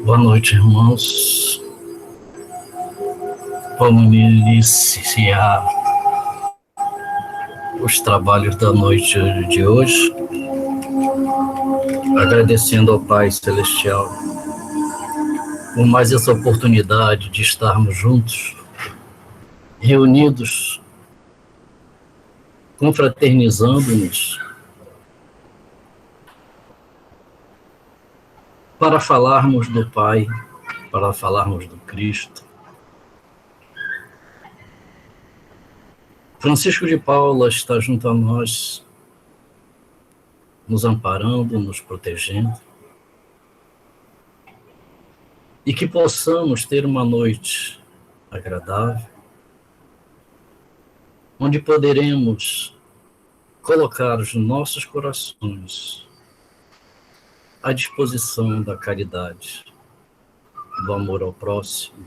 Boa noite, irmãos. Vamos iniciar os trabalhos da noite de hoje, agradecendo ao Pai Celestial por mais essa oportunidade de estarmos juntos, reunidos, confraternizando-nos, para falarmos do Pai, para falarmos do Cristo. Francisco de Paula está junto a nós, nos amparando, nos protegendo, e que possamos ter uma noite agradável, onde poderemos colocar os nossos corações à disposição da caridade, do amor ao próximo,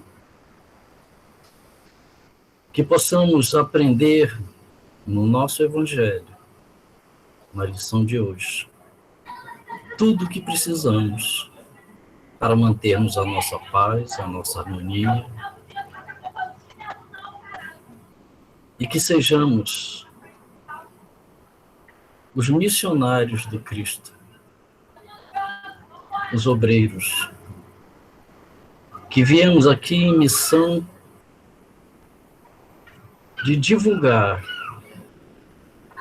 que possamos aprender no nosso Evangelho, na lição de hoje, tudo o que precisamos para mantermos a nossa paz, a nossa harmonia, e que sejamos os missionários do Cristo, os obreiros, que viemos aqui em missão de divulgar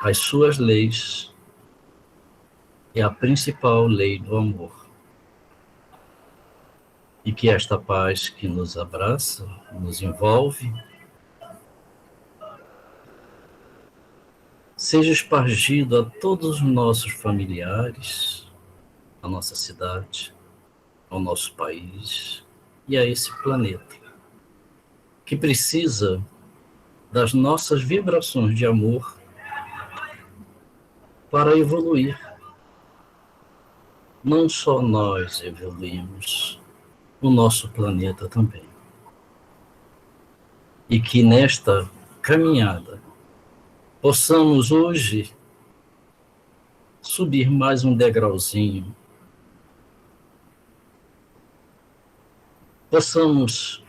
as suas leis e a principal lei do amor. E que esta paz que nos abraça, nos envolve, seja espargido a todos os nossos familiares, à nossa cidade, ao nosso país e a esse planeta, que precisa das nossas vibrações de amor para evoluir. Não só nós evoluímos, o nosso planeta também. E que nesta caminhada possamos hoje subir mais um degrauzinho, possamos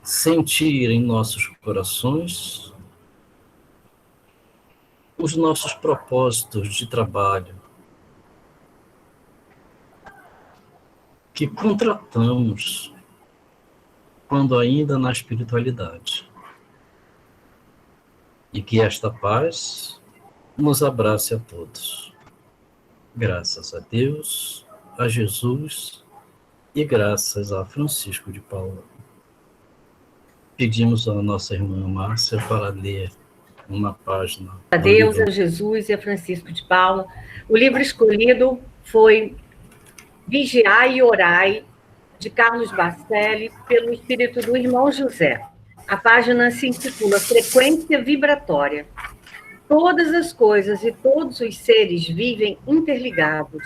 sentir em nossos corações os nossos propósitos de trabalho, que contratamos quando ainda na espiritualidade. E que esta paz nos abrace a todos. Graças a Deus, a Jesus e graças a Francisco de Paula. Pedimos à nossa irmã Márcia para ler uma página. A Deus, a Jesus e a Francisco de Paula. O livro escolhido foi Vigiai e Orai, de Carlos Bacelli, pelo espírito do irmão José. A página se intitula Frequência Vibratória. Todas as coisas e todos os seres vivem interligados.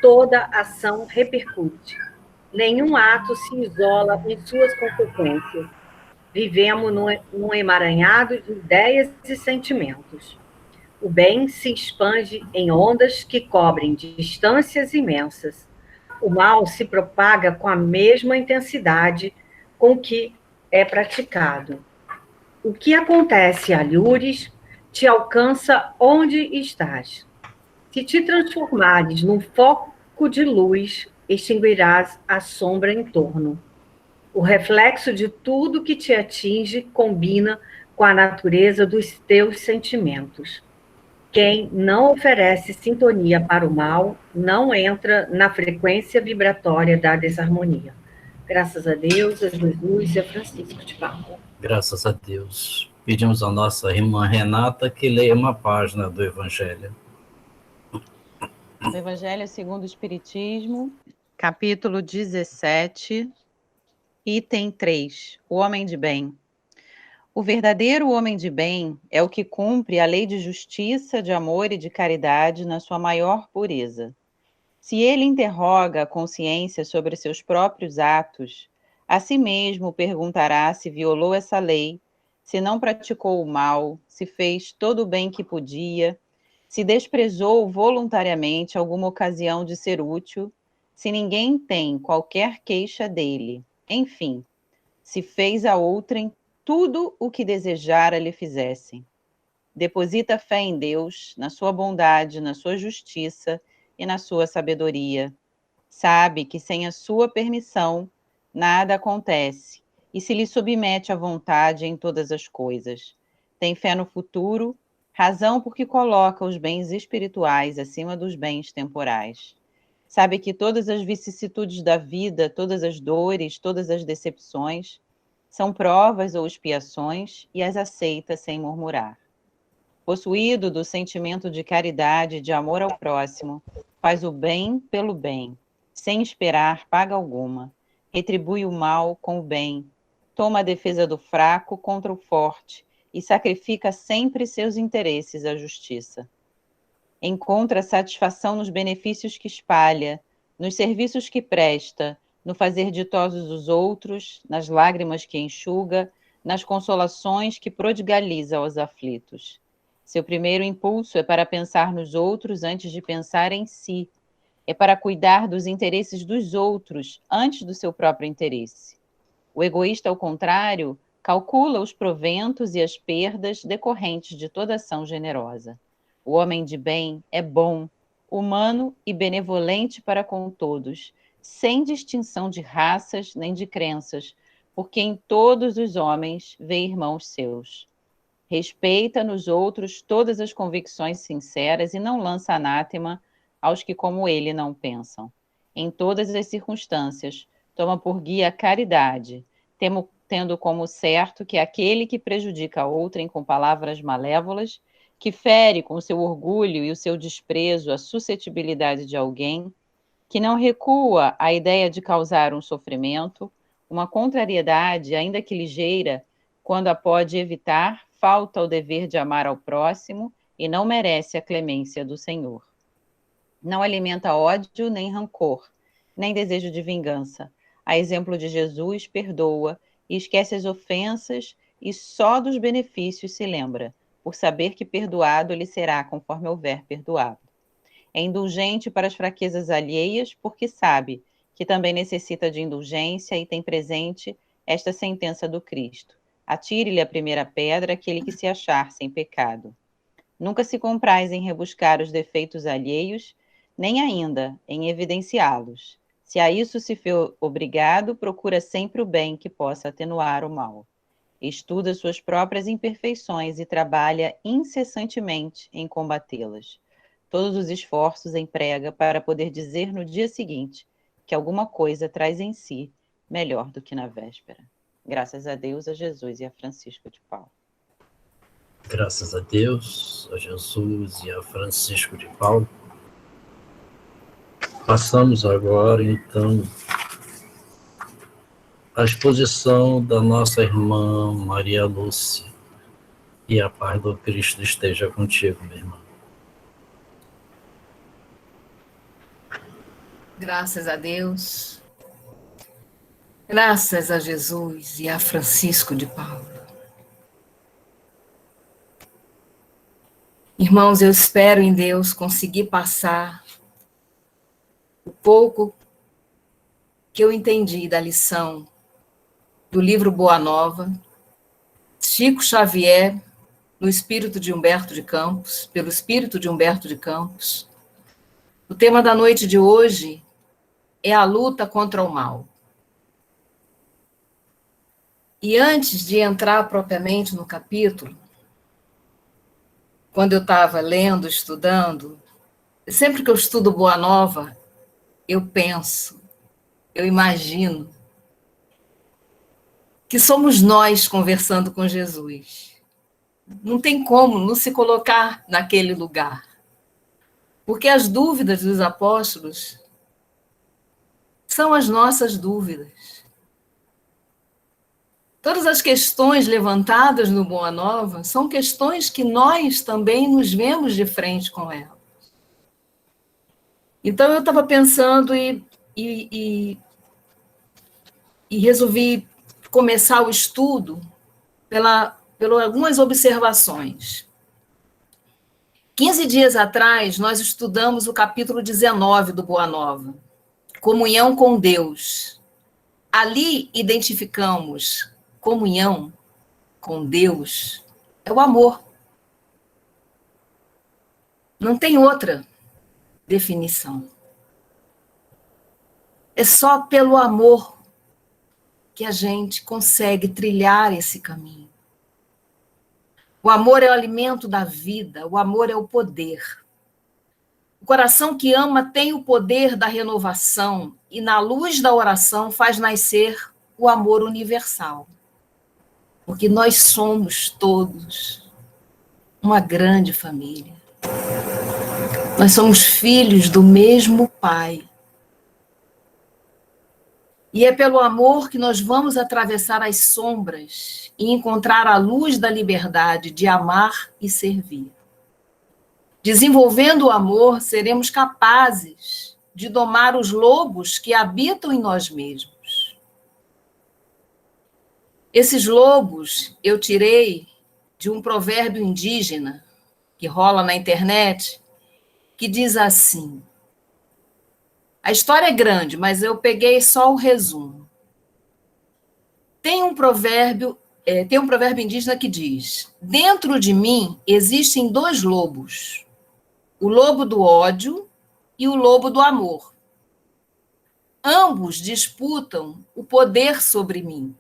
Toda ação repercute. Nenhum ato se isola em suas consequências. Vivemos num emaranhado de ideias e sentimentos. O bem se expande em ondas que cobrem distâncias imensas. O mal se propaga com a mesma intensidade com que é praticado. O que acontece a Lures te alcança onde estás. Se te transformares num foco de luz, extinguirás a sombra em torno. O reflexo de tudo que te atinge combina com a natureza dos teus sentimentos. Quem não oferece sintonia para o mal não entra na frequência vibratória da desarmonia. Graças a Deus, a Jesus e a Francisco de Paula. Graças a Deus. Pedimos à nossa irmã Renata que leia uma página do Evangelho. O Evangelho segundo o Espiritismo, capítulo 17, item 3, o homem de bem. O verdadeiro homem de bem é o que cumpre a lei de justiça, de amor e de caridade na sua maior pureza. Se ele interroga a consciência sobre seus próprios atos, a si mesmo perguntará se violou essa lei, se não praticou o mal, se fez todo o bem que podia, se desprezou voluntariamente alguma ocasião de ser útil, se ninguém tem qualquer queixa dele. Enfim, se fez a outrem tudo o que desejara lhe fizessem. Deposita fé em Deus, na sua bondade, na sua justiça e na sua sabedoria. Sabe que sem a sua permissão nada acontece e se lhe submete à vontade em todas as coisas. Tem fé no futuro, razão porque coloca os bens espirituais acima dos bens temporais. Sabe que todas as vicissitudes da vida, todas as dores, todas as decepções são provas ou expiações e as aceita sem murmurar. Possuído do sentimento de caridade e de amor ao próximo, faz o bem pelo bem, sem esperar paga alguma, retribui o mal com o bem, toma a defesa do fraco contra o forte e sacrifica sempre seus interesses à justiça. Encontra satisfação nos benefícios que espalha, nos serviços que presta, no fazer ditosos os outros, nas lágrimas que enxuga, nas consolações que prodigaliza aos aflitos. Seu primeiro impulso é para pensar nos outros antes de pensar em si. É para cuidar dos interesses dos outros antes do seu próprio interesse. O egoísta, ao contrário, calcula os proventos e as perdas decorrentes de toda ação generosa. O homem de bem é bom, humano e benevolente para com todos, sem distinção de raças nem de crenças, porque em todos os homens vê irmãos seus. Respeita nos outros todas as convicções sinceras e não lança anátema aos que como ele não pensam. Em todas as circunstâncias, toma por guia a caridade, tendo como certo que aquele que prejudica a outrem com palavras malévolas, que fere com o seu orgulho e o seu desprezo a suscetibilidade de alguém, que não recua à ideia de causar um sofrimento, uma contrariedade, ainda que ligeira, quando a pode evitar, falta ao dever de amar ao próximo e não merece a clemência do Senhor. Não alimenta ódio nem rancor, nem desejo de vingança. A exemplo de Jesus, perdoa e esquece as ofensas e só dos benefícios se lembra, por saber que perdoado lhe será conforme houver perdoado. É indulgente para as fraquezas alheias, porque sabe que também necessita de indulgência e tem presente esta sentença do Cristo. Atire-lhe a primeira pedra aquele que se achar sem pecado. Nunca se compraz em rebuscar os defeitos alheios, nem ainda em evidenciá-los. Se a isso se for obrigado, procura sempre o bem que possa atenuar o mal. Estuda suas próprias imperfeições e trabalha incessantemente em combatê-las. Todos os esforços emprega para poder dizer no dia seguinte que alguma coisa traz em si melhor do que na véspera. Graças a Deus, a Jesus e a Francisco de Paula. Graças a Deus, a Jesus e a Francisco de Paula. Passamos agora, então, à exposição da nossa irmã Maria Lúcia. E a paz do Cristo esteja contigo, minha irmã. Graças a Deus. Graças a Jesus e a Francisco de Paula. Irmãos, eu espero em Deus conseguir passar o pouco que eu entendi da lição do livro Boa Nova, Chico Xavier, no espírito de Humberto de Campos, pelo espírito de Humberto de Campos. O tema da noite de hoje é a luta contra o mal. E antes de entrar propriamente no capítulo, quando eu estava lendo, estudando, sempre que eu estudo Boa Nova, eu penso, eu imagino que somos nós conversando com Jesus. Não tem como não se colocar naquele lugar. Porque as dúvidas dos apóstolos são as nossas dúvidas. Todas as questões levantadas no Boa Nova são questões que nós também nos vemos de frente com elas. Então, eu estava pensando e resolvi começar o estudo por algumas observações. 15 dias atrás, nós estudamos o capítulo 19 do Boa Nova, comunhão com Deus. Ali identificamos comunhão com Deus, é o amor. Não tem outra definição. É só pelo amor que a gente consegue trilhar esse caminho. O amor é o alimento da vida, o amor é o poder. O coração que ama tem o poder da renovação e, na luz da oração, faz nascer o amor universal. Porque nós somos todos uma grande família. Nós somos filhos do mesmo Pai. E é pelo amor que nós vamos atravessar as sombras e encontrar a luz da liberdade de amar e servir. Desenvolvendo o amor, seremos capazes de domar os lobos que habitam em nós mesmos. Esses lobos eu tirei de um provérbio indígena que rola na internet, que diz assim. A história é grande, mas eu peguei só o resumo. Tem um provérbio indígena que diz: dentro de mim existem dois lobos, o lobo do ódio e o lobo do amor. Ambos disputam o poder sobre mim.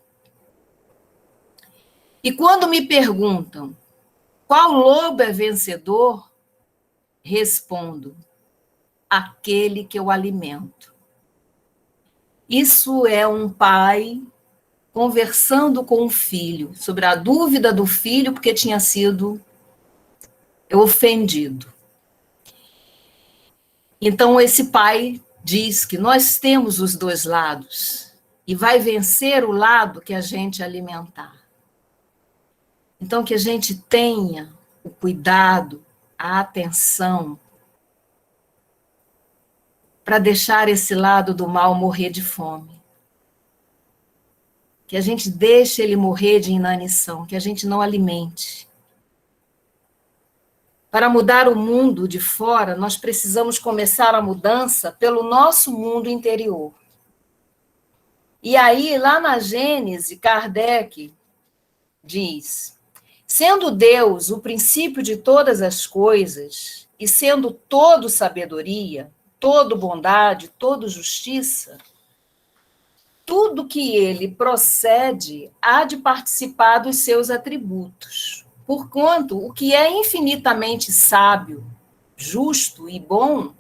E quando me perguntam qual lobo é vencedor, respondo: aquele que eu alimento. Isso é um pai conversando com o filho, sobre a dúvida do filho, porque tinha sido ofendido. Então, esse pai diz que nós temos os dois lados, e vai vencer o lado que a gente alimentar. Então, que a gente tenha o cuidado, a atenção, para deixar esse lado do mal morrer de fome. Que a gente deixe ele morrer de inanição, que a gente não alimente. Para mudar o mundo de fora, nós precisamos começar a mudança pelo nosso mundo interior. E aí, lá na Gênese, Kardec diz: sendo Deus o princípio de todas as coisas, e sendo todo sabedoria, todo bondade, todo justiça, tudo que ele procede há de participar dos seus atributos. Porquanto, o que é infinitamente sábio, justo e bom,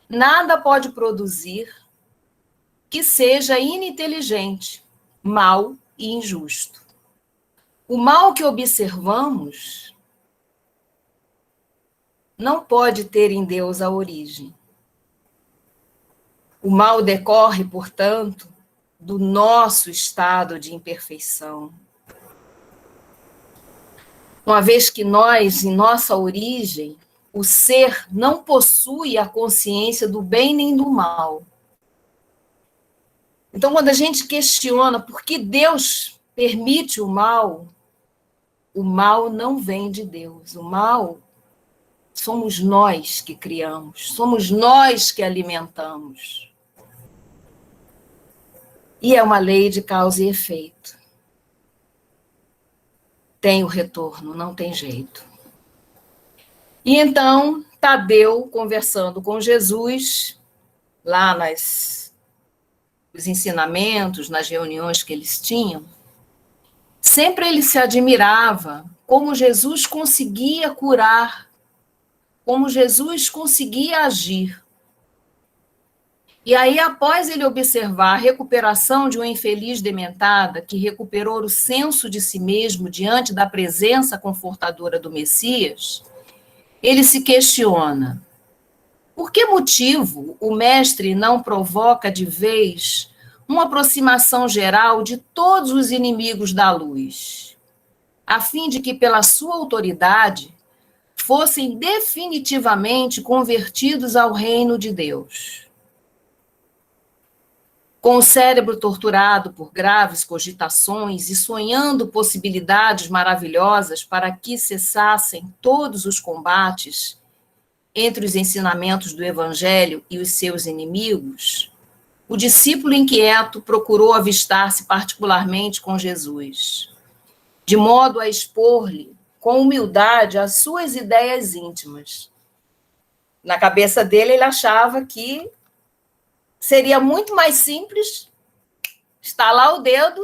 nada pode produzir que seja ininteligente, mau e injusto. O mal que observamos não pode ter em Deus a origem. O mal decorre, portanto, do nosso estado de imperfeição. Uma vez que nós, em nossa origem, o ser não possui a consciência do bem nem do mal. Então, quando a gente questiona por que Deus permite o mal não vem de Deus. O mal somos nós que criamos, somos nós que alimentamos. E é uma lei de causa e efeito. Tem o retorno, não tem jeito. E então, Tadeu, conversando com Jesus, lá nos ensinamentos, nas reuniões que eles tinham, sempre ele se admirava como Jesus conseguia curar, como Jesus conseguia agir. E aí, após ele observar a recuperação de uma infeliz dementada, que recuperou o senso de si mesmo diante da presença confortadora do Messias, ele se questiona: por que motivo o mestre não provoca de vez uma aproximação geral de todos os inimigos da luz, a fim de que, pela sua autoridade, fossem definitivamente convertidos ao reino de Deus? Com o cérebro torturado por graves cogitações e sonhando possibilidades maravilhosas para que cessassem todos os combates, entre os ensinamentos do Evangelho e os seus inimigos, o discípulo inquieto procurou avistar-se particularmente com Jesus, de modo a expor-lhe com humildade as suas ideias íntimas. Na cabeça dele, ele achava que seria muito mais simples estalar o dedo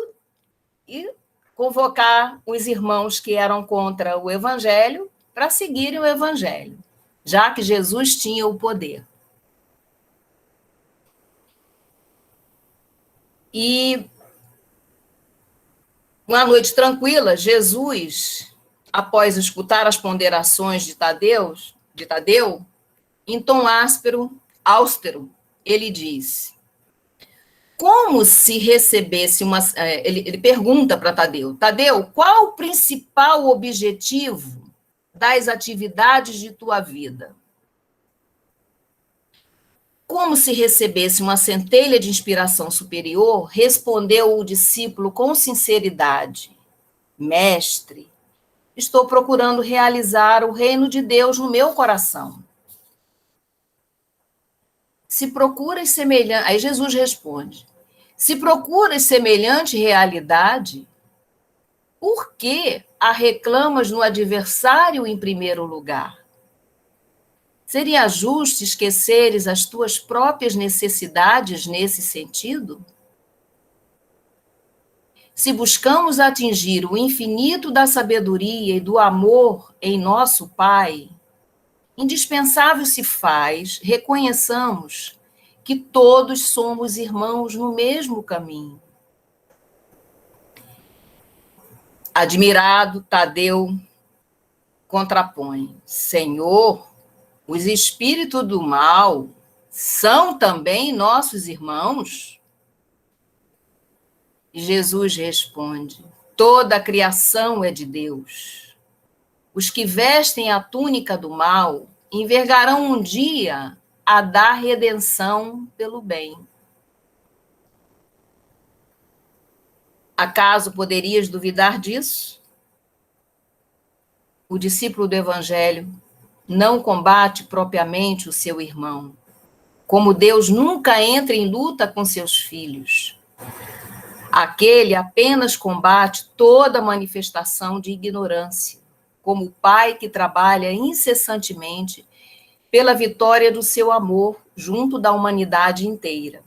e convocar os irmãos que eram contra o Evangelho para seguirem o Evangelho, já que Jesus tinha o poder. E, uma noite tranquila, Jesus, após escutar as ponderações de Tadeu, em tom austero, ele disse: como se recebesse uma... Ele pergunta para Tadeu: Tadeu, qual o principal objetivo das atividades de tua vida? Como se recebesse uma centelha de inspiração superior, respondeu o discípulo com sinceridade: Mestre, estou procurando realizar o reino de Deus no meu coração. Se procuras semelhante... Aí Jesus responde: se procuras semelhante realidade, por que a reclamas no adversário em primeiro lugar? Seria justo esqueceres as tuas próprias necessidades nesse sentido? Se buscamos atingir o infinito da sabedoria e do amor em nosso Pai, indispensável se faz reconheçamos que todos somos irmãos no mesmo caminho. Admirado, Tadeu contrapõe: Senhor, os espíritos do mal são também nossos irmãos? E Jesus responde: toda a criação é de Deus. Os que vestem a túnica do mal envergarão um dia a dar redenção pelo bem. Acaso poderias duvidar disso? O discípulo do Evangelho não combate propriamente o seu irmão, como Deus nunca entra em luta com seus filhos. Aquele apenas combate toda manifestação de ignorância, como o pai que trabalha incessantemente pela vitória do seu amor junto da humanidade inteira.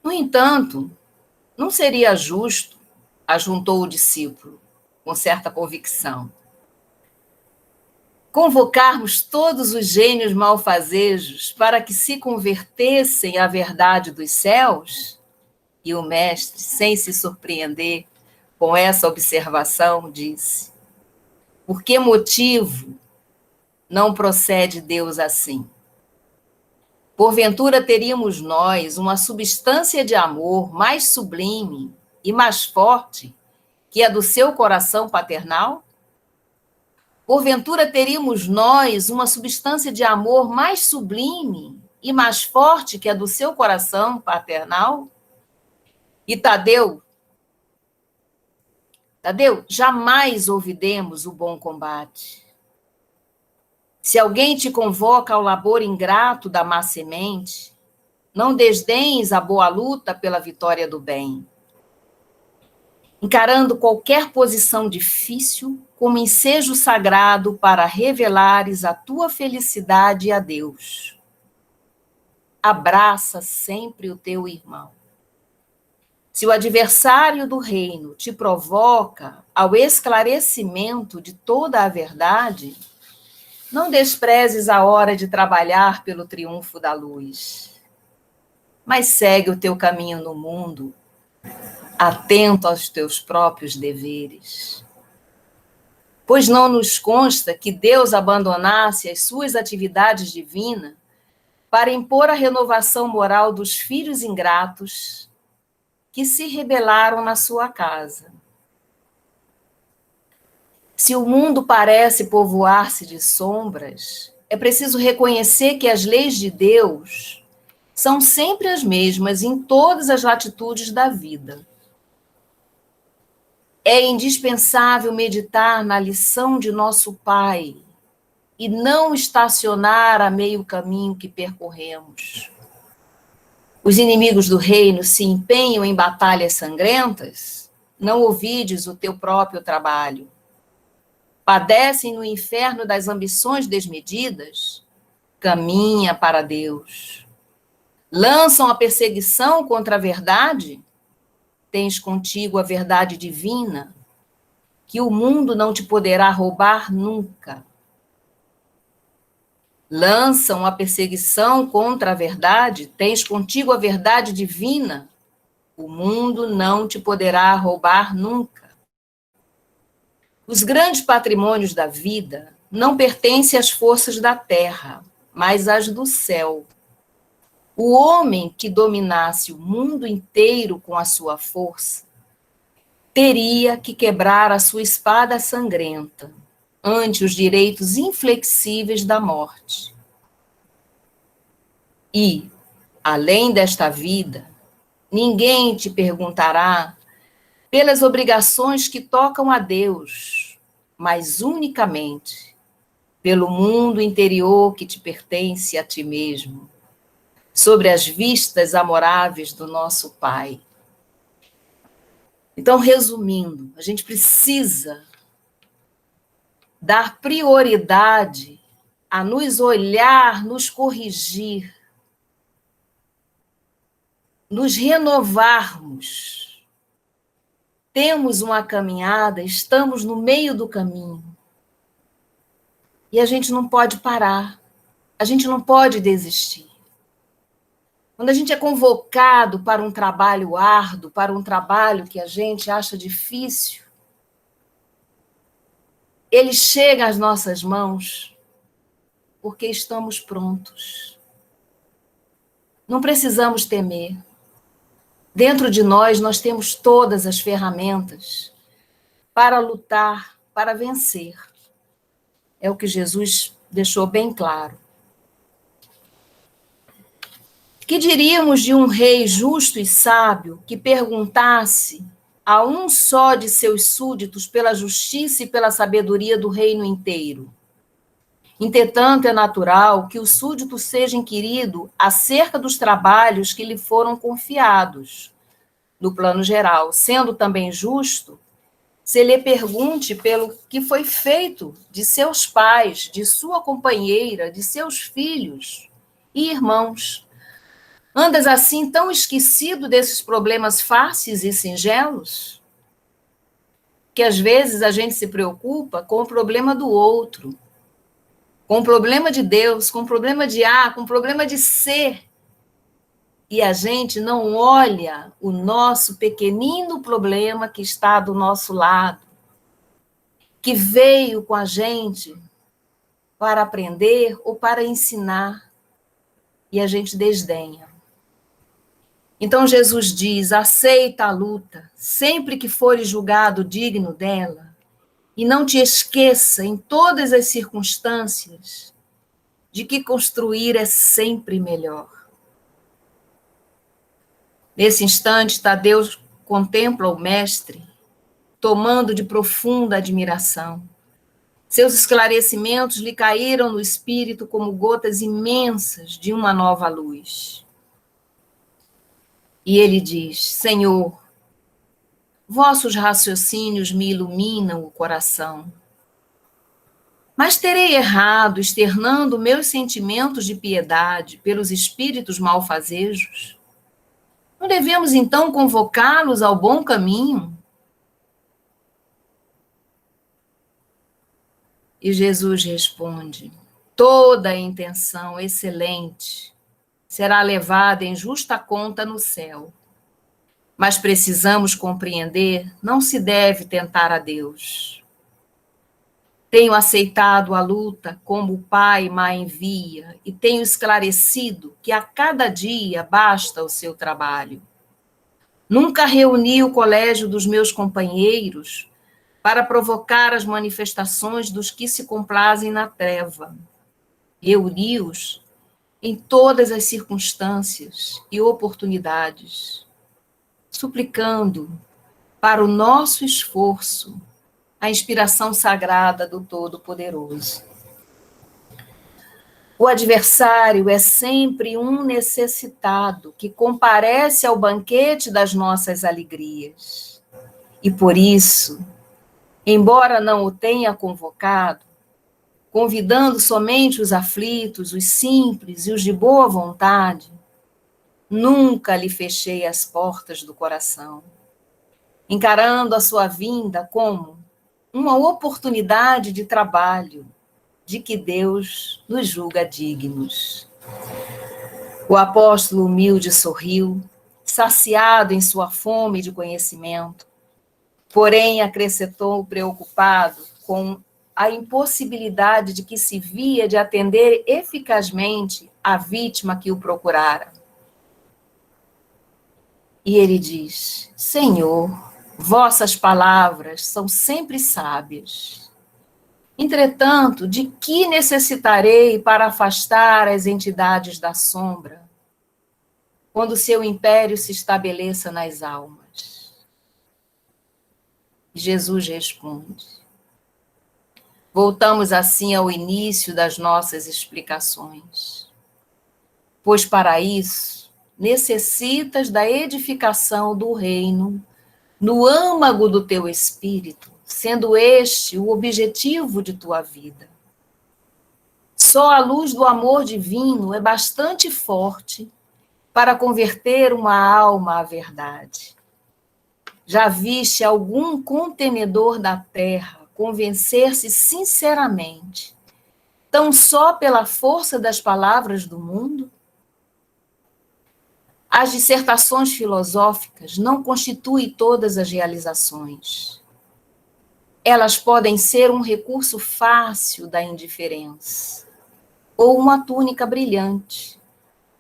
No entanto, não seria justo, ajuntou o discípulo, com certa convicção, convocarmos todos os gênios malfazejos para que se convertessem à verdade dos céus? E o mestre, sem se surpreender com essa observação, disse: por que motivo não procede Deus assim? Porventura teríamos nós uma substância de amor mais sublime e mais forte que a do seu coração paternal? Porventura teríamos nós uma substância de amor mais sublime e mais forte que a do seu coração paternal? E Tadeu, jamais ouvidemos o bom combate. Se alguém te convoca ao labor ingrato da má semente, não desdenhes a boa luta pela vitória do bem. Encarando qualquer posição difícil como ensejo sagrado para revelares a tua felicidade a Deus. Abraça sempre o teu irmão. Se o adversário do reino te provoca ao esclarecimento de toda a verdade, não desprezes a hora de trabalhar pelo triunfo da luz, mas segue o teu caminho no mundo, atento aos teus próprios deveres. Pois não nos consta que Deus abandonasse as suas atividades divinas para impor a renovação moral dos filhos ingratos que se rebelaram na sua casa. Se o mundo parece povoar-se de sombras, é preciso reconhecer que as leis de Deus são sempre as mesmas em todas as latitudes da vida. É indispensável meditar na lição de nosso Pai e não estacionar a meio caminho que percorremos. Os inimigos do reino se empenham em batalhas sangrentas? Não ouvides o teu próprio trabalho. Padecem no inferno das ambições desmedidas? Caminha para Deus. Lançam a perseguição contra a verdade? Tens contigo a verdade divina, que o mundo não te poderá roubar nunca. Lançam a perseguição contra a verdade? Tens contigo a verdade divina, o mundo não te poderá roubar nunca. Os grandes patrimônios da vida não pertencem às forças da terra, mas às do céu. O homem que dominasse o mundo inteiro com a sua força teria que quebrar a sua espada sangrenta ante os direitos inflexíveis da morte. E, além desta vida, ninguém te perguntará pelas obrigações que tocam a Deus, mas unicamente pelo mundo interior que te pertence a ti mesmo, sobre as vistas amoráveis do nosso Pai. Então, resumindo, a gente precisa dar prioridade a nos olhar, nos corrigir, nos renovarmos. Temos uma caminhada, estamos no meio do caminho. E a gente não pode parar, a gente não pode desistir. Quando a gente é convocado para um trabalho árduo, para um trabalho que a gente acha difícil, ele chega às nossas mãos porque estamos prontos. Não precisamos temer. Dentro de nós temos todas as ferramentas para lutar, para vencer. É o que Jesus deixou bem claro. Que diríamos de um rei justo e sábio que perguntasse a um só de seus súditos pela justiça e pela sabedoria do reino inteiro? Entretanto, é natural que o súdito seja inquirido acerca dos trabalhos que lhe foram confiados, no plano geral, sendo também justo se lhe pergunte pelo que foi feito de seus pais, de sua companheira, de seus filhos e irmãos. Andas assim tão esquecido desses problemas fáceis e singelos? Que às vezes a gente se preocupa com o problema do outro, com o problema de Deus, com o problema de A, com o problema de C. E a gente não olha o nosso pequenino problema que está do nosso lado, que veio com a gente para aprender ou para ensinar, e a gente desdenha. Então Jesus diz: aceita a luta, sempre que fores julgado digno dela, e não te esqueça, em todas as circunstâncias, de que construir é sempre melhor. Nesse instante, Tadeu contempla o mestre, tomando de profunda admiração. Seus esclarecimentos lhe caíram no espírito como gotas imensas de uma nova luz. E ele diz: Senhor, vossos raciocínios me iluminam o coração. Mas terei errado externando meus sentimentos de piedade pelos espíritos malfazejos? Não devemos, então, convocá-los ao bom caminho? E Jesus responde: toda a intenção excelente será levada em justa conta no céu. Mas precisamos compreender, não se deve tentar a Deus. Tenho aceitado a luta como o Pai me envia e tenho esclarecido que a cada dia basta o seu trabalho. Nunca reuni o colégio dos meus companheiros para provocar as manifestações dos que se complazem na treva. Reuni-os em todas as circunstâncias e oportunidades, suplicando para o nosso esforço a inspiração sagrada do Todo-Poderoso. O adversário é sempre um necessitado que comparece ao banquete das nossas alegrias. E por isso, embora não o tenha convocado, convidando somente os aflitos, os simples e os de boa vontade, nunca lhe fechei as portas do coração, encarando a sua vinda como uma oportunidade de trabalho, de que Deus nos julga dignos. O apóstolo humilde sorriu, saciado em sua fome de conhecimento, porém acrescentou preocupado com a impossibilidade de que se via de atender eficazmente a vítima que o procurara. E ele diz: Senhor, vossas palavras são sempre sábias. Entretanto, de que necessitarei para afastar as entidades da sombra, quando seu império se estabeleça nas almas? Jesus responde. Voltamos assim ao início das nossas explicações. Pois para isso, necessitas da edificação do reino no âmago do teu espírito, sendo este o objetivo de tua vida. Só a luz do amor divino é bastante forte para converter uma alma à verdade. Já viste algum contenedor da terra convencer-se sinceramente, tão só pela força das palavras do mundo? As dissertações filosóficas não constituem todas as realizações. Elas podem ser um recurso fácil da indiferença, ou uma túnica brilhante,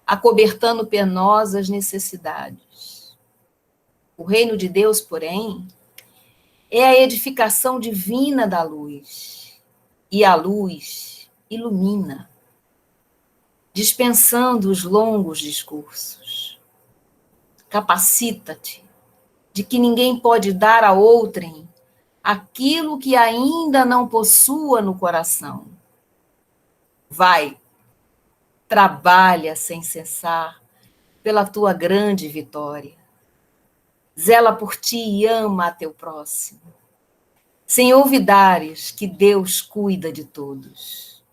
acobertando penosas necessidades. O reino de Deus, porém, é a edificação divina da luz, e a luz ilumina, dispensando os longos discursos. Capacita-te de que ninguém pode dar a outrem aquilo que ainda não possua no coração. Vai, trabalha sem cessar pela tua grande vitória. Zela por ti e ama a teu próximo. Sem olvidares que Deus cuida de todos.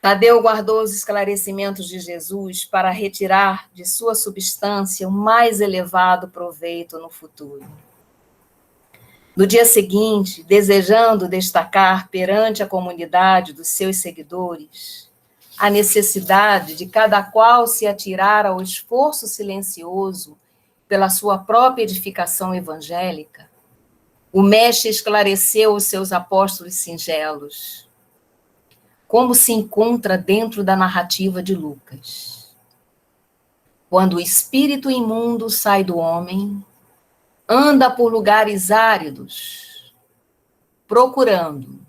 Tadeu guardou os esclarecimentos de Jesus para retirar de sua substância o mais elevado proveito no futuro. No dia seguinte, desejando destacar perante a comunidade dos seus seguidores a necessidade de cada qual se atirar ao esforço silencioso pela sua própria edificação evangélica, o mestre esclareceu os seus apóstolos singelos, como se encontra dentro da narrativa de Lucas. Quando o espírito imundo sai do homem, anda por lugares áridos, procurando,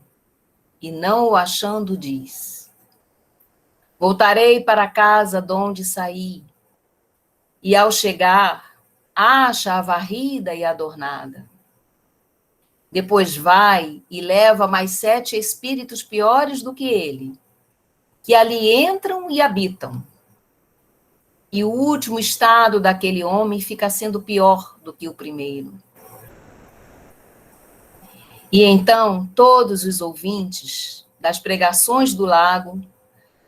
e não o achando, diz: voltarei para a casa de onde saí, e ao chegar, acha-a varrida e adornada. Depois vai e leva mais 7 espíritos piores do que ele, que ali entram e habitam. E o último estado daquele homem fica sendo pior do que o primeiro. E então todos os ouvintes das pregações do lago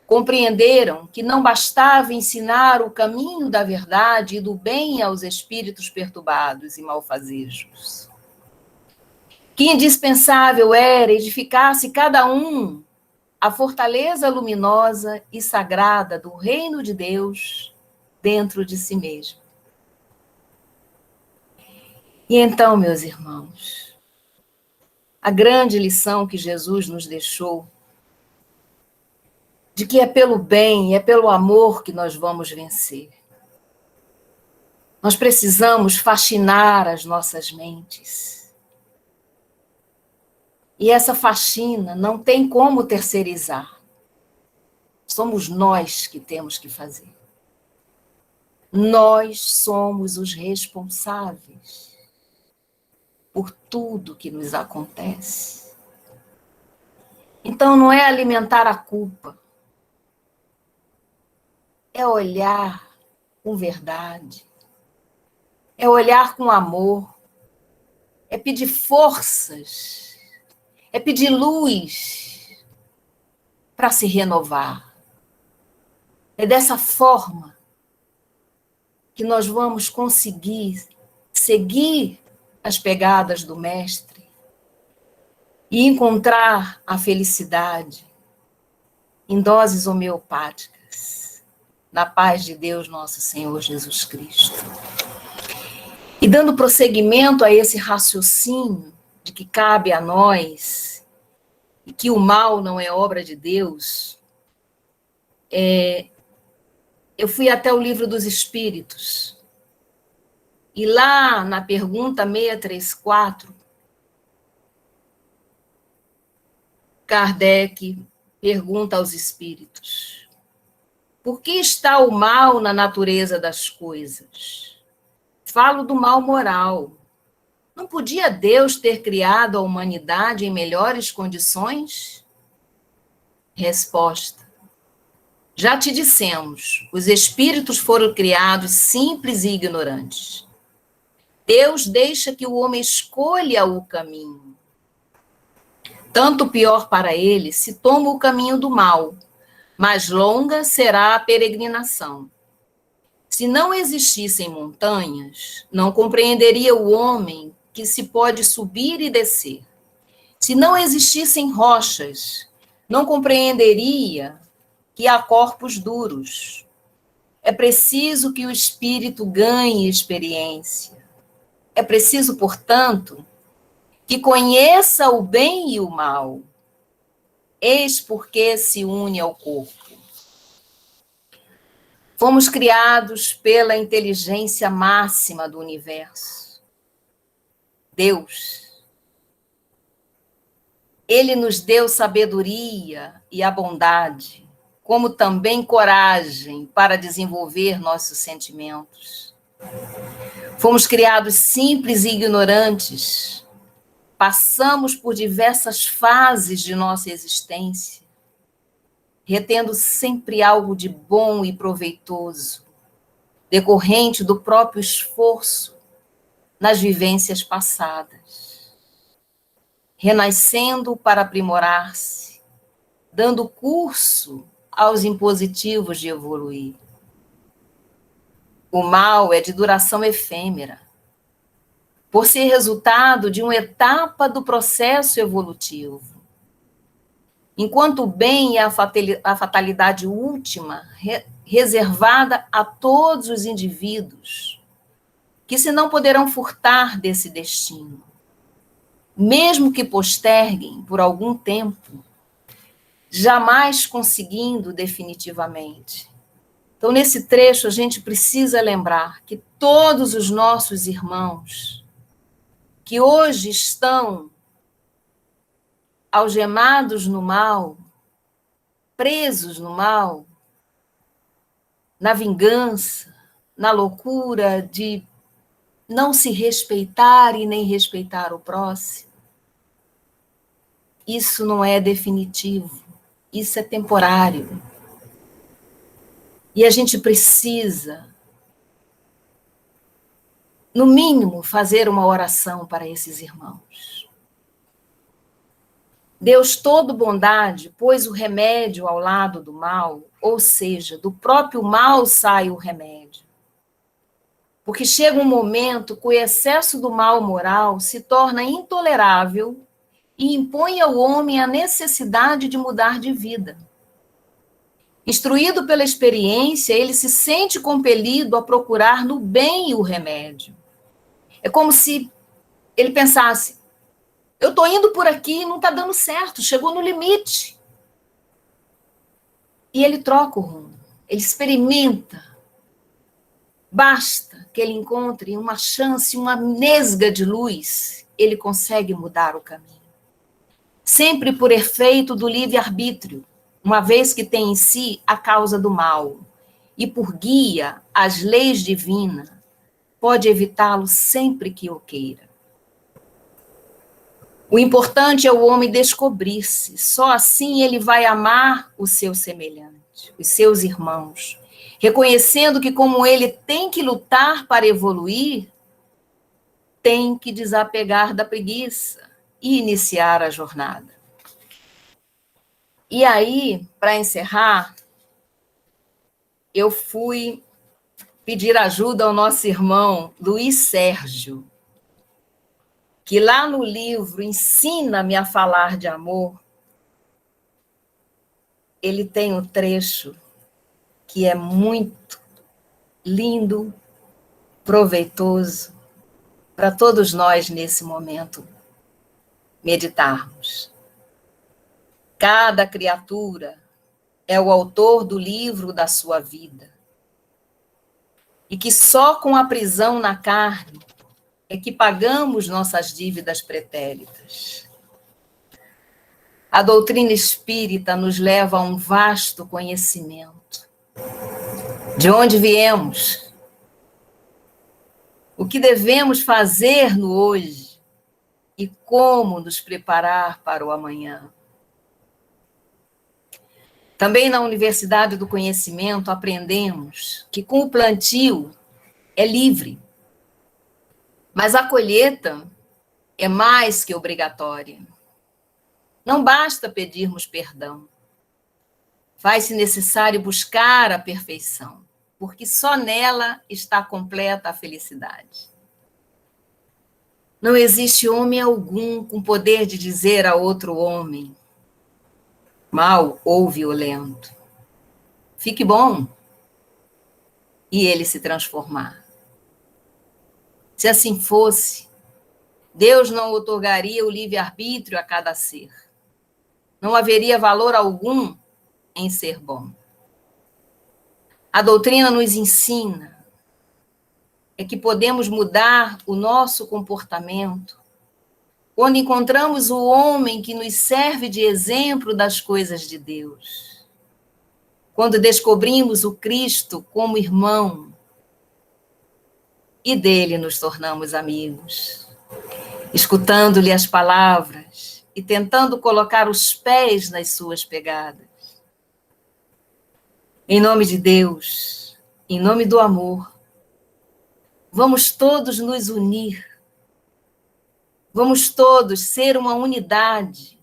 compreenderam que não bastava ensinar o caminho da verdade e do bem aos espíritos perturbados e malfazejos. Que indispensável era edificar-se cada um a fortaleza luminosa e sagrada do reino de Deus dentro de si mesmo. E então, meus irmãos, a grande lição que Jesus nos deixou, de que é pelo bem, é pelo amor que nós vamos vencer. Nós precisamos faxinar as nossas mentes. E essa faxina não tem como terceirizar. Somos nós que temos que fazer. Nós somos os responsáveis por tudo que nos acontece. Então, não é alimentar a culpa, é olhar com verdade, é olhar com amor, é pedir forças, é pedir luz para se renovar. É dessa forma que nós vamos conseguir seguir as pegadas do Mestre e encontrar a felicidade em doses homeopáticas, na paz de Deus, nosso Senhor Jesus Cristo. E dando prosseguimento a esse raciocínio de que cabe a nós e que o mal não é obra de Deus, eu fui até o Livro dos Espíritos, e lá na pergunta 634, Kardec pergunta aos espíritos: por que está o mal na natureza das coisas? Falo do mal moral. Não podia Deus ter criado a humanidade em melhores condições? Resposta: já te dissemos, os espíritos foram criados simples e ignorantes. Deus deixa que o homem escolha o caminho. Tanto pior para ele se toma o caminho do mal, mais longa será a peregrinação. Se não existissem montanhas, não compreenderia o homem que se pode subir e descer. Se não existissem rochas, não compreenderia que há corpos duros. É preciso que o espírito ganhe experiência. É preciso, portanto, que conheça o bem e o mal. Eis porque se une ao corpo. Fomos criados pela inteligência máxima do universo, Deus. Ele nos deu sabedoria e a bondade, como também coragem para desenvolver nossos sentimentos. Fomos criados simples e ignorantes. Passamos por diversas fases de nossa existência, retendo sempre algo de bom e proveitoso, decorrente do próprio esforço nas vivências passadas, renascendo para aprimorar-se, dando curso aos impositivos de evoluir. O mal é de duração efêmera, por ser resultado de uma etapa do processo evolutivo. Enquanto o bem é a fatalidade última, reservada a todos os indivíduos, que se não poderão furtar desse destino, mesmo que posterguem por algum tempo, jamais conseguindo definitivamente. Então, nesse trecho, a gente precisa lembrar que todos os nossos irmãos que hoje estão algemados no mal, presos no mal, na vingança, na loucura de não se respeitar e nem respeitar o próximo, isso não é definitivo, isso é temporário. E a gente precisa, no mínimo, fazer uma oração para esses irmãos. Deus, todo bondade, pôs o remédio ao lado do mal, ou seja, do próprio mal sai o remédio. Porque chega um momento que o excesso do mal moral se torna intolerável e impõe ao homem a necessidade de mudar de vida. Instruído pela experiência, ele se sente compelido a procurar no bem o remédio. É como se ele pensasse: eu estou indo por aqui e não está dando certo, chegou no limite. E ele troca o rumo, ele experimenta. Basta que ele encontre uma chance, uma nesga de luz, ele consegue mudar o caminho. Sempre por efeito do livre-arbítrio, uma vez que tem em si a causa do mal, e por guia as leis divinas, pode evitá-lo sempre que o queira. O importante é o homem descobrir-se. Só assim ele vai amar o seu semelhante, os seus irmãos, reconhecendo que, como ele tem que lutar para evoluir, tem que desapegar da preguiça e iniciar a jornada. E aí, para encerrar, eu fui pedir ajuda ao nosso irmão Luiz Sérgio, que lá no livro Ensina-me a Falar de Amor, ele tem um trecho que é muito lindo, proveitoso, para todos nós nesse momento meditarmos. Cada criatura é o autor do livro da sua vida, e que só com a prisão na carne é que pagamos nossas dívidas pretéritas. A doutrina espírita nos leva a um vasto conhecimento. De onde viemos? O que devemos fazer no hoje? E como nos preparar para o amanhã? Também na Universidade do Conhecimento aprendemos que com o plantio é livre, mas a colheita é mais que obrigatória. Não basta pedirmos perdão. Faz-se necessário buscar a perfeição, porque só nela está completa a felicidade. Não existe homem algum com poder de dizer a outro homem, mal ou violento, fique bom, e ele se transformar. Se assim fosse, Deus não outorgaria o livre-arbítrio a cada ser. Não haveria valor algum em ser bom. A doutrina nos ensina que podemos mudar o nosso comportamento quando encontramos o homem que nos serve de exemplo das coisas de Deus. Quando descobrimos o Cristo como irmão e dele nos tornamos amigos, escutando-lhe as palavras e tentando colocar os pés nas suas pegadas. Em nome de Deus, em nome do amor, vamos todos nos unir. Vamos todos ser uma unidade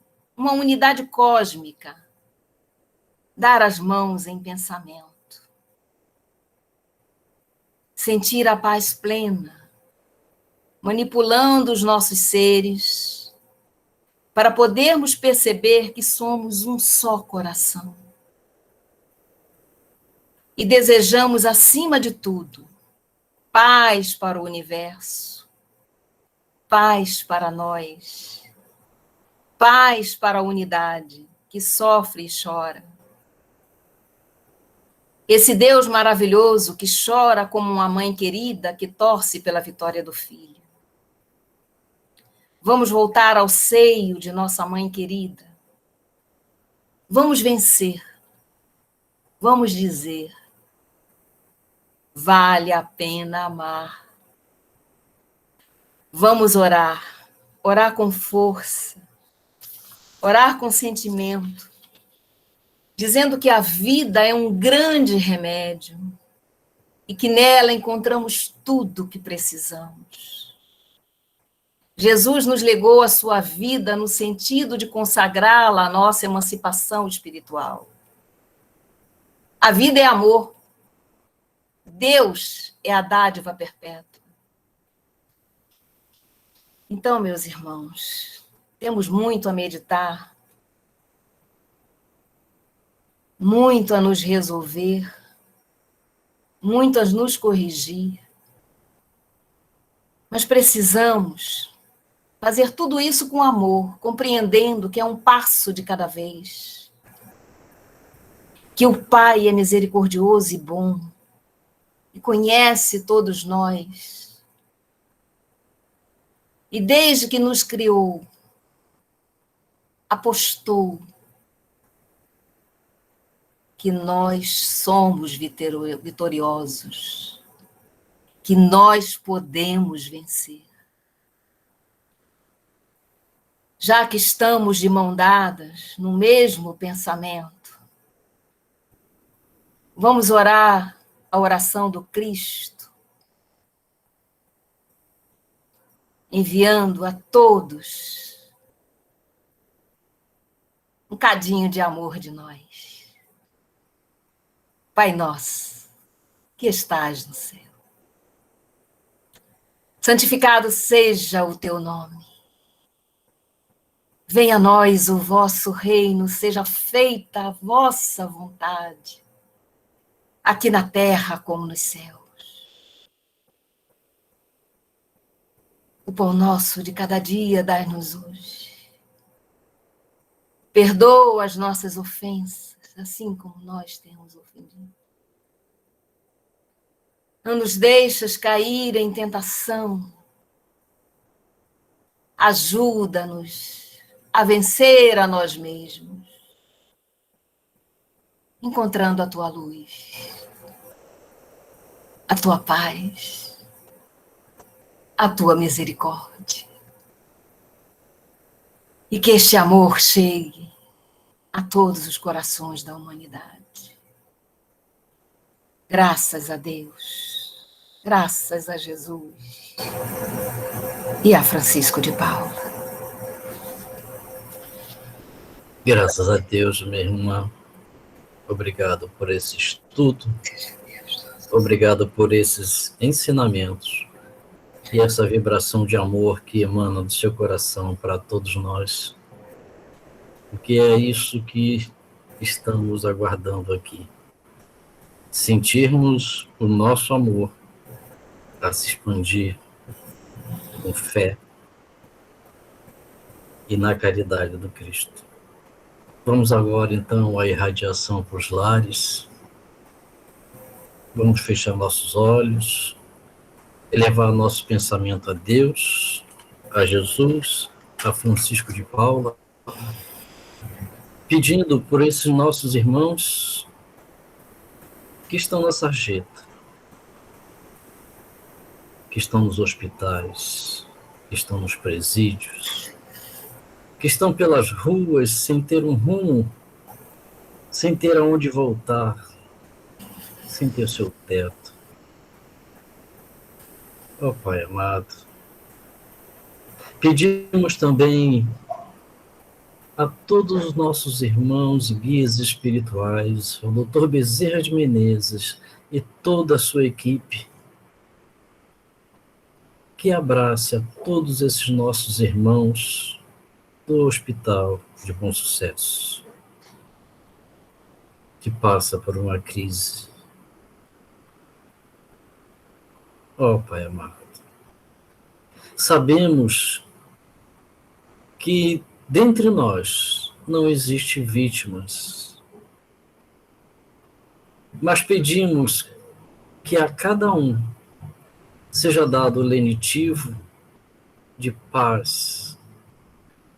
cósmica. Dar as mãos em pensamento. Sentir a paz plena, manipulando os nossos seres, para podermos perceber que somos um só coração. E desejamos, acima de tudo, paz para o universo, paz para nós, paz para a unidade que sofre e chora. Esse Deus maravilhoso que chora como uma mãe querida que torce pela vitória do filho. Vamos voltar ao seio de nossa mãe querida. Vamos vencer. Vamos dizer: vale a pena amar. Vamos orar. Orar com força. Orar com sentimento. Dizendo que a vida é um grande remédio e que nela encontramos tudo o que precisamos. Jesus nos legou a sua vida no sentido de consagrá-la à nossa emancipação espiritual. A vida é amor. Deus é a dádiva perpétua. Então, meus irmãos, temos muito a meditar, muito a nos resolver, muito a nos corrigir. Mas precisamos fazer tudo isso com amor, compreendendo que é um passo de cada vez. Que o Pai é misericordioso e bom, e conhece todos nós. E desde que nos criou, apostou que nós somos vitoriosos, que nós podemos vencer. já que estamos de mão dadas no mesmo pensamento, vamos orar a oração do Cristo, enviando a todos um cadinho de amor de nós. Pai nosso, que estás no céu, santificado seja o teu nome. Venha a nós o vosso reino, seja feita a vossa vontade, aqui na terra como nos céus. O pão nosso de cada dia dai-nos hoje. Perdoa as nossas ofensas, assim como nós temos ofendido. Não nos deixas cair em tentação. Ajuda-nos a vencer a nós mesmos, encontrando a tua luz, a tua paz, a tua misericórdia. E que este amor chegue a todos os corações da humanidade. Graças a Deus, graças a Jesus e a Francisco de Paula. Graças a Deus, minha irmã. Obrigado por esse estudo. Obrigado por esses ensinamentos e essa vibração de amor que emana do seu coração para todos nós. Porque é isso que estamos aguardando aqui. Sentirmos o nosso amor a se expandir com fé e na caridade do Cristo. Vamos agora, então, à irradiação para os lares. Vamos fechar nossos olhos, elevar nosso pensamento a Deus, a Jesus, a Francisco de Paula, pedindo por esses nossos irmãos que estão na sarjeta, que estão nos hospitais, que estão nos presídios, que estão pelas ruas sem ter um rumo, sem ter aonde voltar, sem ter seu teto. Ó Pai amado, pedimos também a todos os nossos irmãos e guias espirituais, o Dr. Bezerra de Menezes e toda a sua equipe, que abrace a todos esses nossos irmãos do Hospital de Bom Sucesso, que passa por uma crise. Ó Pai amado, sabemos que dentre nós não existe vítimas, mas pedimos que a cada um seja dado o lenitivo de paz,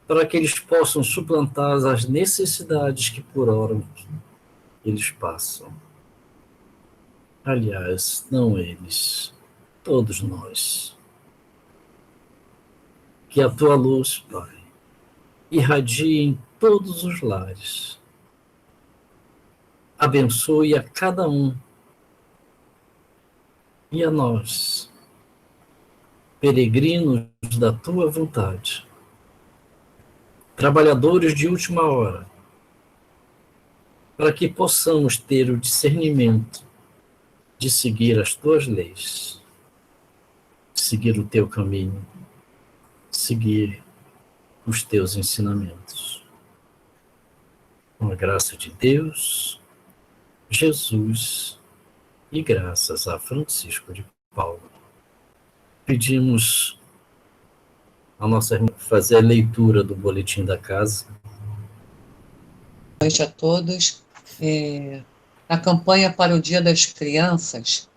para que eles possam suplantar as necessidades que por hora eles passam. Aliás, não eles, todos nós. Que a tua luz, Pai, irradie em todos os lares. Abençoe a cada um e a nós, peregrinos da tua vontade, trabalhadores de última hora, para que possamos ter o discernimento de seguir as tuas leis, seguir o teu caminho, seguir os teus ensinamentos. Com a graça de Deus, Jesus e graças a Francisco de Paula, pedimos a nossa irmã fazer a leitura do boletim da casa. Boa noite a todos. Na campanha para o Dia das Crianças,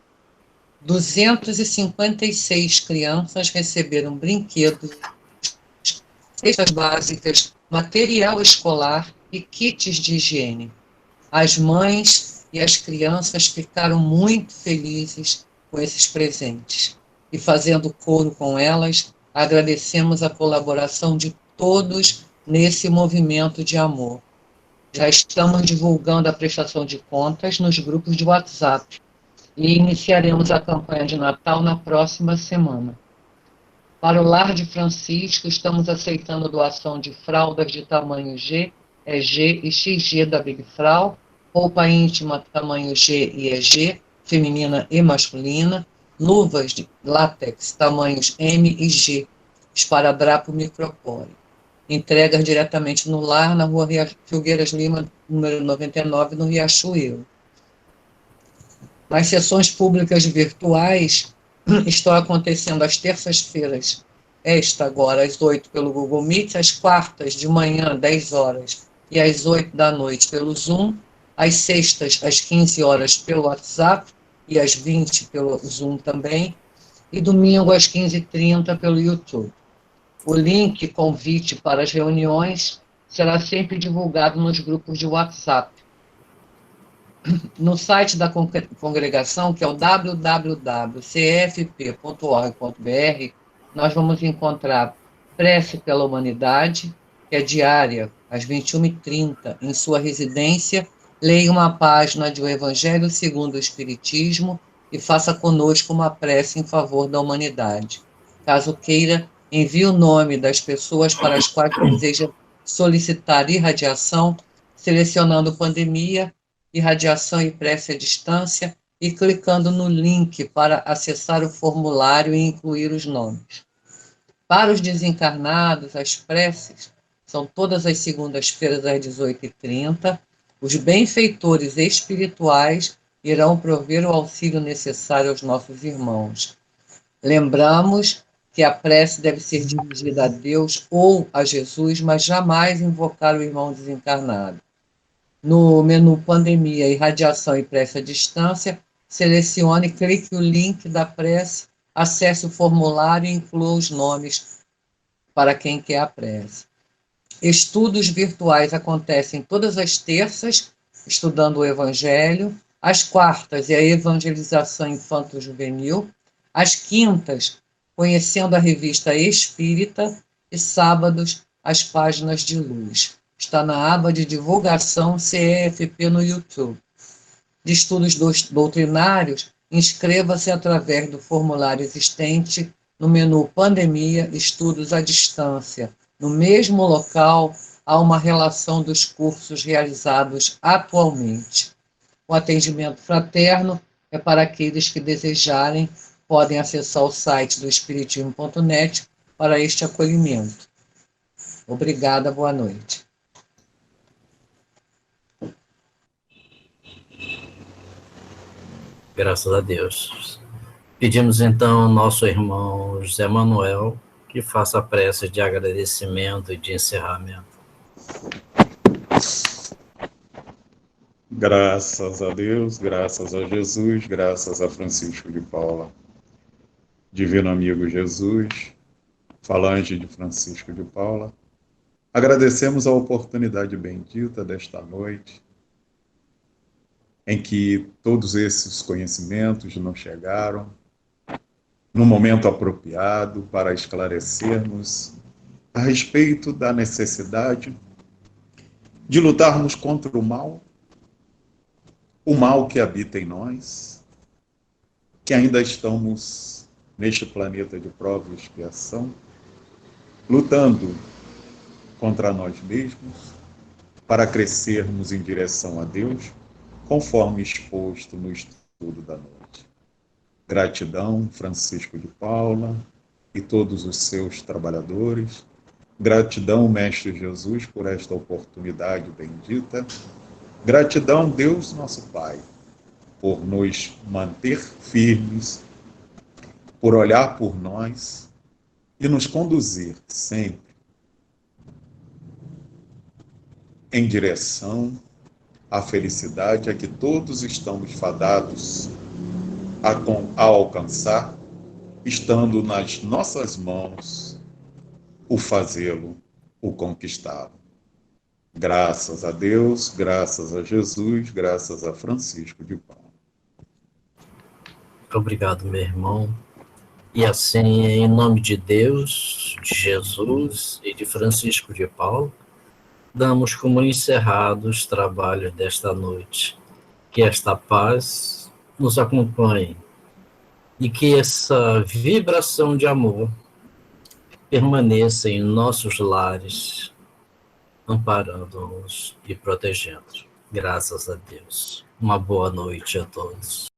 256 crianças receberam brinquedos, cestas básicas, material escolar e kits de higiene. As mães e as crianças ficaram muito felizes com esses presentes. E fazendo coro com elas, agradecemos a colaboração de todos todos nesse movimento de amor. Já estamos divulgando a prestação de contas nos grupos de WhatsApp e iniciaremos a campanha de Natal na próxima semana. Para o Lar de Francisco, estamos aceitando doação de fraldas de tamanho G, EG e XG da Big Frau, roupa íntima tamanho G e EG, feminina e masculina, luvas de látex tamanhos M e G, esparadrapo micropore. Entregas diretamente no lar, na rua Filgueiras Lima, número 99, no Riachuelo. As sessões públicas virtuais estão acontecendo às terças-feiras, esta agora, às 8 pelo Google Meet, às quartas de manhã, 10 horas, e às 8 da noite pelo Zoom, às sextas, às 15 horas pelo WhatsApp, e às 20 pelo Zoom também, e domingo às 15h30 pelo YouTube. O link convite para as reuniões será sempre divulgado nos grupos de WhatsApp. No site da congregação, que é o www.cfp.org.br, nós vamos encontrar Prece pela Humanidade, que é diária, às 21h30, em sua residência. Leia uma página de O Evangelho segundo o Espiritismo e faça conosco uma prece em favor da humanidade. Caso queira, envie o nome das pessoas para as quais deseja solicitar irradiação, selecionando pandemia, irradiação e prece à distância e clicando no link para acessar o formulário e incluir os nomes. Para os desencarnados, as preces são todas as segundas-feiras às 18h30. Os benfeitores espirituais irão prover o auxílio necessário aos nossos irmãos. Lembramos que a prece deve ser dirigida a Deus ou a Jesus, mas jamais invocar o irmão desencarnado. No menu Pandemia, Irradiação e Prece à Distância, selecione, clique o link da prece, acesse o formulário e inclua os nomes para quem quer a prece. Estudos virtuais acontecem todas as terças, estudando o Evangelho, às quartas é a evangelização infanto-juvenil, às quintas, conhecendo a revista Espírita, e sábados, as páginas de luz. Está na aba de divulgação CEFP no YouTube. De estudos doutrinários, inscreva-se através do formulário existente no menu Pandemia, Estudos à Distância. No mesmo local, há uma relação dos cursos realizados atualmente. O atendimento fraterno é para aqueles que desejarem, podem acessar o site do espiritismo.net para este acolhimento. Obrigada, boa noite. Graças a Deus. Pedimos então ao nosso irmão José Manuel que faça a prece de agradecimento e de encerramento. Graças a Deus, graças a Jesus, graças a Francisco de Paula. Divino amigo Jesus, falante de Francisco de Paula, agradecemos a oportunidade bendita desta noite, em que todos esses conhecimentos nos chegaram, no momento apropriado para esclarecermos a respeito da necessidade de lutarmos contra o mal que habita em nós, que ainda estamos neste planeta de prova e expiação, lutando contra nós mesmos para crescermos em direção a Deus, conforme exposto no estudo da noite. Gratidão, Francisco de Paula e todos os seus trabalhadores. Gratidão, Mestre Jesus, por esta oportunidade bendita. Gratidão, Deus, nosso Pai, por nos manter firmes, por olhar por nós e nos conduzir sempre em direção à felicidade a que todos estamos fadados a alcançar, estando nas nossas mãos o fazê-lo, o conquistá-lo. Graças a Deus, graças a Jesus, graças a Francisco de Paula. Obrigado, meu irmão. E assim, em nome de Deus, de Jesus e de Francisco de Paulo, damos como encerrados os trabalhos desta noite. Que esta paz nos acompanhe e que essa vibração de amor permaneça em nossos lares, amparando-nos e protegendo. Graças a Deus. Uma boa noite a todos.